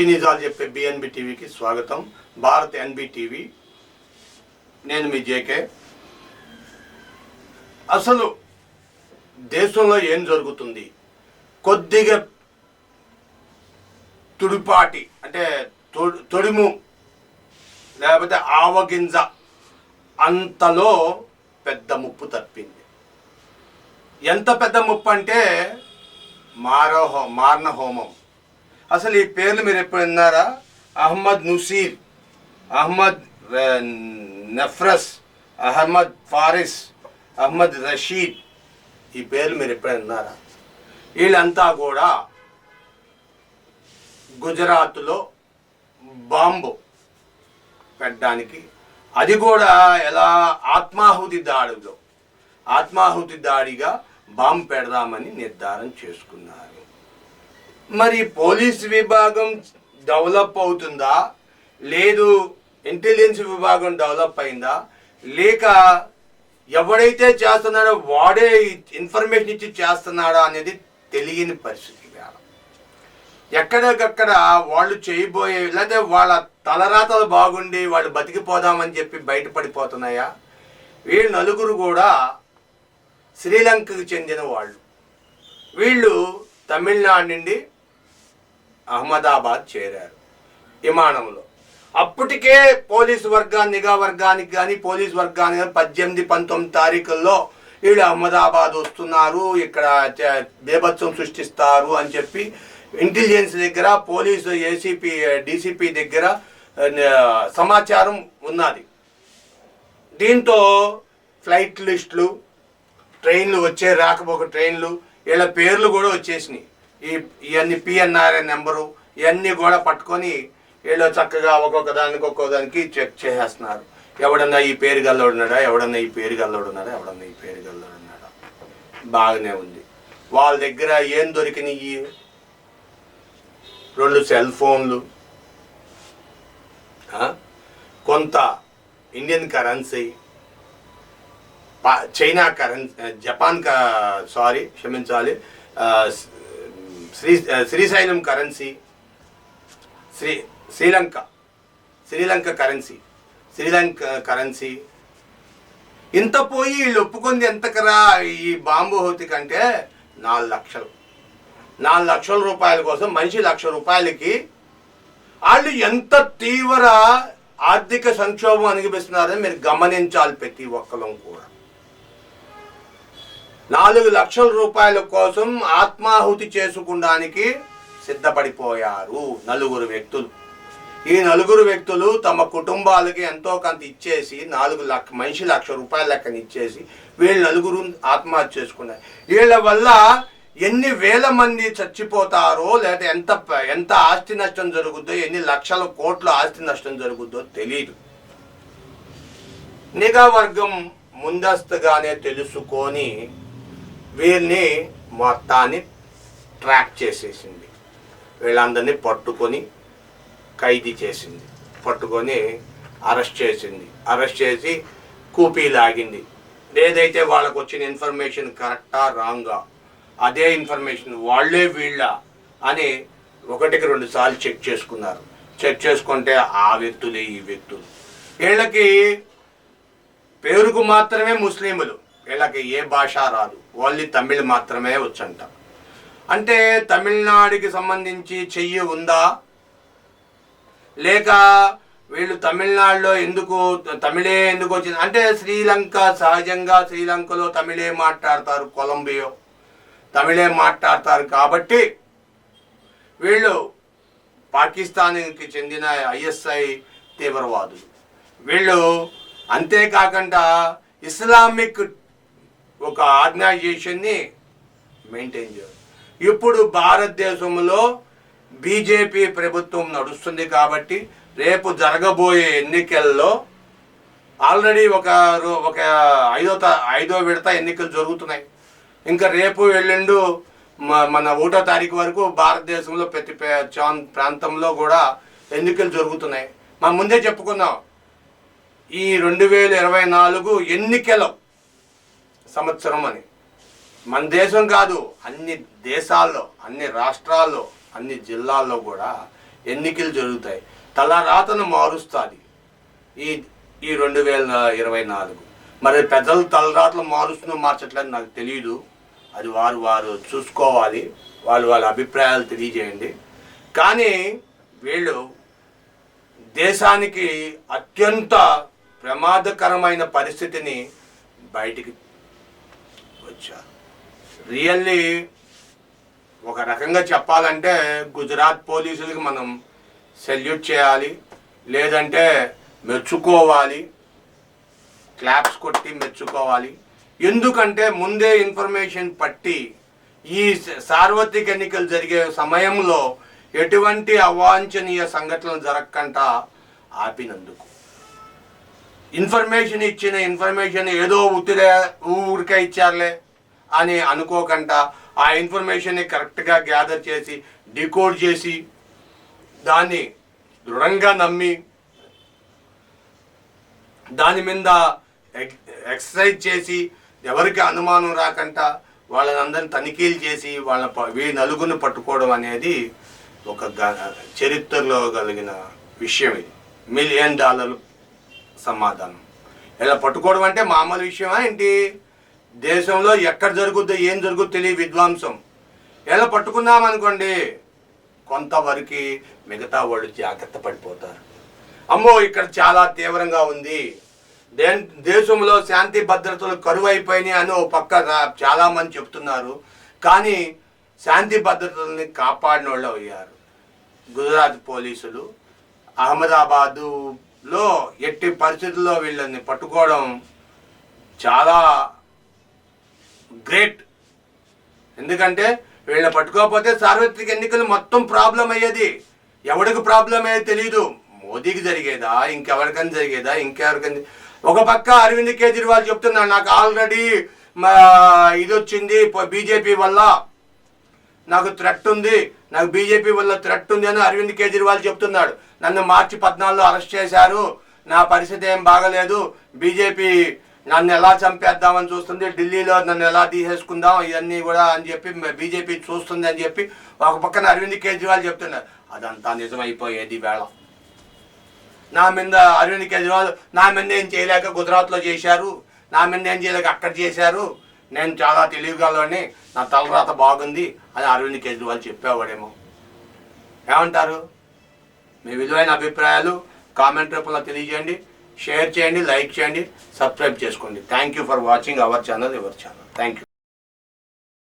నిజాలు చెప్పే బిఎన్బి టీవీకి స్వాగతం. భారత్ ఎన్బి టీవీ, నేను మీ జేకే. అసలు దేశంలో ఏం జరుగుతుంది? కొద్దిగా తుడిపాటి అంటే తొడిము లేకపోతే ఆవగింజ అంతలో పెద్ద ముప్పు తప్పింది. ఎంత పెద్ద ముప్పు అంటే మారణ హోమం. అసలు ఈ పేర్లు మీరు ఎప్పుడు విన్నారా? అహ్మద్ నసీర్, అహ్మద్ నఫ్రస్, అహ్మద్ ఫారిస్, అహ్మద్ రషీద్, ఈ పేర్లు మీరు ఎప్పుడైనా విన్నారా? వీళ్ళంతా కూడా గుజరాత్లో బాంబు పెట్టడానికి, అది కూడా ఎలా ఆత్మాహుతి దాడిగా బాంబు పెడదామని నిర్ధారణ చేసుకున్నారు. మరి పోలీస్ విభాగం డెవలప్ అవుతుందా, లేదు ఇంటెలిజెన్స్ విభాగం డెవలప్ అయిందా, లేక ఎవడైతే చేస్తున్నాడో వాడే ఇన్ఫర్మేషన్ ఇచ్చి చేస్తున్నాడా అనేది తెలియని పరిస్థితి. ఎక్కడికక్కడ వాళ్ళు చేయబోయే, లేకపోతే వాళ్ళ తలరాతలు బాగుండి వాళ్ళు బతికిపోదామని చెప్పి బయటపడిపోతున్నాయా? వీళ్ళు నలుగురు కూడా శ్రీలంకకు చెందిన వాళ్ళు. వీళ్ళు తమిళనాడు నుండి అహ్మదాబాద్ చేరారు విమానంలో. అప్పటికే పోలీసు నిఘా వర్గానికి కానీ పోలీసు వర్గానికి కానీ 18-19 తారీఖుల్లో వీళ్ళు అహ్మదాబాద్ వస్తున్నారు, ఇక్కడ బేభత్సం సృష్టిస్తారు అని చెప్పి ఇంటెలిజెన్స్ దగ్గర, పోలీసు ఏసీపీ డీసీపీ దగ్గర సమాచారం ఉన్నది. దీంతో ఫ్లైట్ లిస్టులు, ట్రైన్లు రాకపోక ట్రైన్లు, వీళ్ళ పేర్లు కూడా వచ్చేసినాయి. ఇవన్నీ పిఎన్ఆర్ఐ నెంబరు ఇవన్నీ కూడా పట్టుకొని వీళ్ళు చక్కగా ఒక్కొక్క దానికి చెక్ చేసేస్తున్నారు. ఎవడన్నా ఈ పేరు గల్లోడున్నాడా, ఎవడన్నా ఈ పేరు గల్లోడున్నాడా. బాగానే ఉంది. వాళ్ళ దగ్గర ఏం దొరికినాయి? 2 సెల్ ఫోన్లు, కొంత Indian currency, China currency, Srisailam currency, Sri Lanka currency. ఇంత పోయి వీళ్ళు ఒప్పుకుంది ఎంతకరా? ఈ బాంబు హోతి కంటే 4 లక్షల రూపాయల కోసం మనిషి 1 లక్ష రూపాయలకి వాళ్ళు ఎంత తీవ్ర ఆర్థిక సంక్షోభం అనుభవిస్తున్నారని మీరు గమనించాలి. ప్రతి ఒక్కరం కూడా 4 లక్షల రూపాయల కోసం ఆత్మాహుతి చేసుకోవడానికి సిద్ధపడిపోయారు 9 వ్యక్తులు. ఈ 9 వ్యక్తులు తమ కుటుంబాలకి ఎంతో కొంత ఇచ్చేసి మనిషి 1 లక్ష రూపాయల లెక్కన ఇచ్చేసి వీళ్ళు 9 ఆత్మహత్య చేసుకున్నారు. వీళ్ళ వల్ల ఎన్ని వేల మంది చచ్చిపోతారో, లేదా ఎంత ఆస్తి నష్టం జరుగుద్దో, ఎన్ని లక్షల కోట్ల ఆస్తి నష్టం జరుగుద్దో తెలియదు. నిఘా వర్గం ముందస్తుగానే తెలుసుకొని వీరిని మొత్తాన్ని ట్రాక్ చేసేసింది. వీళ్ళందరినీ పట్టుకొని ఖైదీ చేసింది, పట్టుకొని అరెస్ట్ చేసి కూపీ లాగింది. ఏదైతే వాళ్ళకు వచ్చిన ఇన్ఫర్మేషన్ కరెక్టా రాంగా, అదే ఇన్ఫర్మేషన్ వాళ్ళే వీళ్ళ అని 1-2 సార్లు చెక్ చేసుకున్నారు. చెక్ చేసుకుంటే ఆ వ్యక్తులే ఈ వ్యక్తులు. వీళ్ళకి పేరుకు మాత్రమే ముస్లింలు, వీళ్ళకి ఏ భాష రాదు, ఓన్లీ తమిళ్ మాత్రమే వచ్చంట. అంటే తమిళనాడుకి సంబంధించి చెయ్యి ఉందా, లేక వీళ్ళు తమిళనాడులో తమిళే ఎందుకు వచ్చింది అంటే, శ్రీలంక సహజంగా శ్రీలంకలో తమిళే మాట్లాడతారు, కొలంబియో తమిళే మాట్లాడతారు కాబట్టి వీళ్ళు పాకిస్తాన్కి చెందిన ఐఎస్ఐ తీవ్రవాదులు. వీళ్ళు అంతేకాకుండా ఇస్లామిక్ ఒక ఆర్గనైజేషన్ని మెయింటైన్ చేయాలి. ఇప్పుడు భారతదేశంలో బీజేపీ ప్రభుత్వం నడుస్తుంది కాబట్టి రేపు జరగబోయే ఎన్నికల్లో ఆల్రెడీ ఒక 5వ విడత ఎన్నికలు జరుగుతున్నాయి. ఇంకా రేపు ఎల్లుండు మన 1వ తారీఖు వరకు భారతదేశంలో ప్రతి ప్రాంతంలో కూడా ఎన్నికలు జరుగుతున్నాయి. మనం ముందే చెప్పుకున్నాం, ఈ 2024 ఎన్నికల సంవత్సరం అని. మన దేశం కాదు, అన్ని దేశాల్లో, అన్ని రాష్ట్రాల్లో, అన్ని జిల్లాల్లో కూడా ఎన్నికలు జరుగుతాయి. తలరాతను మారుస్తుంది ఈ ఈ 2024. మరి పెద్దలు తలరాతలు మార్చట్లేదు నాకు తెలియదు. అది వారు చూసుకోవాలి, వాళ్ళ అభిప్రాయాలు తెలియజేయండి. కానీ వీళ్ళు దేశానికి అత్యంత ప్రమాదకరమైన పరిస్థితిని బయటికి వచ్చారు. రియల్లీ ఒక రకంగా చెప్పాలంటే గుజరాత్ పోలీసులకి మనం సెల్యూట్ చేయాలి, లేదంటే మెచ్చుకోవాలి, క్లాప్స్ కొట్టి మెచ్చుకోవాలి. ఎందుకంటే ముందే ఇన్ఫర్మేషన్ పట్టి ఈ సార్వత్రిక ఎన్నికలు జరిగే సమయంలో ఎటువంటి అవాంఛనీయ సంఘటనలు జరగకుండా ఆపినందుకు, ఇన్ఫర్మేషన్ ఏదో ఊరికే ఇచ్చారులే అని అనుకోకుండా ఆ ఇన్ఫర్మేషన్ని కరెక్ట్గా గ్యాదర్ చేసి డికోడ్ చేసి దాన్ని దృఢంగా నమ్మి దాని మీద ఎక్సర్సైజ్ చేసి ఎవరికి అనుమానం రాకుండా వాళ్ళని అందరిని తనిఖీలు చేసి ఈ నలుగురిని పట్టుకోవడం అనేది ఒక చరిత్రలో కలిగిన విషయం. ఇది $1 మిలియన్ సమాధానం. ఇలా పట్టుకోవడం అంటే మామూలు విషయమా ఏంటి? దేశంలో ఎక్కడ జరుగుద్దో ఏం జరుగుద్దో తెలియ విధ్వంసం. ఇలా పట్టుకున్నామనుకోండి, కొంతవరకు మిగతా వాళ్ళు జాగ్రత్త పడిపోతారు. అమ్మో ఇక్కడ చాలా తీవ్రంగా ఉంది, దేశంలో శాంతి భద్రతలు కరువు అయిపోయినాయి అని ఓ పక్క చాలామంది చెప్తున్నారు. కానీ శాంతి భద్రతల్ని కాపాడిన వాళ్ళు అయ్యారు గుజరాత్ పోలీసులు. అహ్మదాబాదులో ఎట్టి పరిస్థితుల్లో వీళ్ళని పట్టుకోవడం చాలా గ్రేట్. ఎందుకంటే వీళ్ళని పట్టుకోకపోతే సార్వత్రిక ఎన్నికలు మొత్తం ప్రాబ్లం అయ్యేది. ఎవరికి ప్రాబ్లం అయ్యేది తెలీదు. మోదీకి జరిగేదా, ఇంకెవరికైనా జరిగేదా, ఇంకెవరికైనా. ఒక పక్క అరవింద్ కేజ్రీవాల్ చెప్తున్నాడు, నాకు ఆల్రెడీ ఇది వచ్చింది, బీజేపీ వల్ల నాకు థ్రెట్ ఉంది, నాకు బీజేపీ వల్ల థ్రెట్ ఉంది అని అరవింద్ కేజ్రీవాల్ చెప్తున్నాడు. నన్ను మార్చి 14లో అరెస్ట్ చేశారు, నా పరిస్థితి ఏం బాగలేదు, బీజేపీ నన్ను ఎలా చంపేద్దామని చూస్తుంది, ఢిల్లీలో నన్ను ఎలా తీసేసుకుందాం ఇవన్నీ కూడా అని చెప్పి బీజేపీ చూస్తుంది అని చెప్పి ఒక పక్కన అరవింద్ కేజ్రీవాల్ చెప్తున్నారు. అదంతా నిజమైపోయేది వేళ. నా మీద అరవింద్ కేజ్రీవాల్ నా మీద ఏం చేయలేక గుజరాత్లో చేశారు, నా మీద ఏం చేయలేక అక్కడ చేశారు, నేను చాలా తెలివిగాలని, నా తలరాత బాగుంది అని అరవింద్ కేజ్రీవాల్ చెప్పేవాడేమో. ఏమంటారు? మీ విలువైన అభిప్రాయాలు కామెంట్ రూపంలో తెలియజేయండి, షేర్ చేయండి, లైక్ చేయండి, సబ్స్క్రైబ్ చేసుకోండి. Thank you for watching our channel. Thank you.